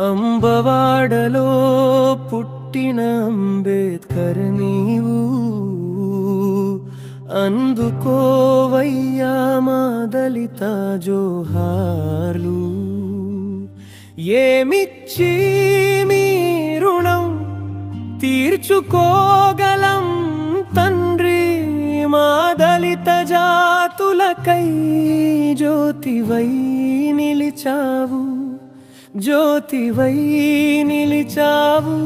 అంబవాడలో పుట్టిన అంబేద్కర్ నీవు, అందుకోవయ్యా మా దళిత జోహార్లు. ఏమిచ్చి మీ రుణం తీర్చుకోగలం తండ్రి, మా దళిత జాతులకై జ్యోతివై నిలిచావు, జ్యోతివై నిలిచావు.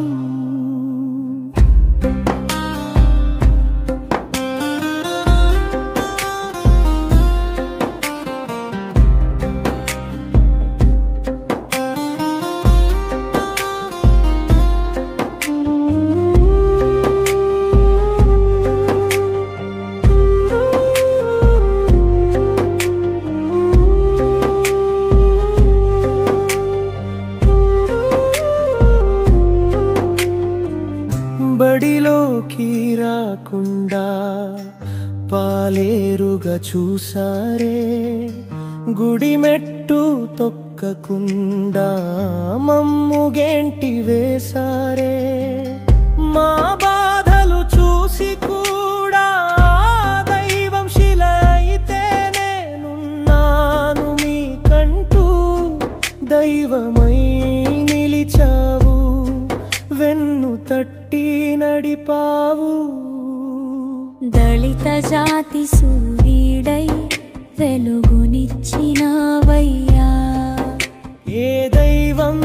బడిలోకి రాకుండా పాలేరుగా చూసారే, గుడి మెట్టు తొక్కకుండా మమ్ముగేంటి వేసారే. మా బాధలు చూసి కూడా దైవం శిల అయితే నేనున్నాను మీకంటూ దైవమై నిలిచావు, వెన్ను తట్టి నడిపావు. దళిత జాతి సూర్యుడై వెలుగునిచ్చినవయ్యా, ఏ దైవం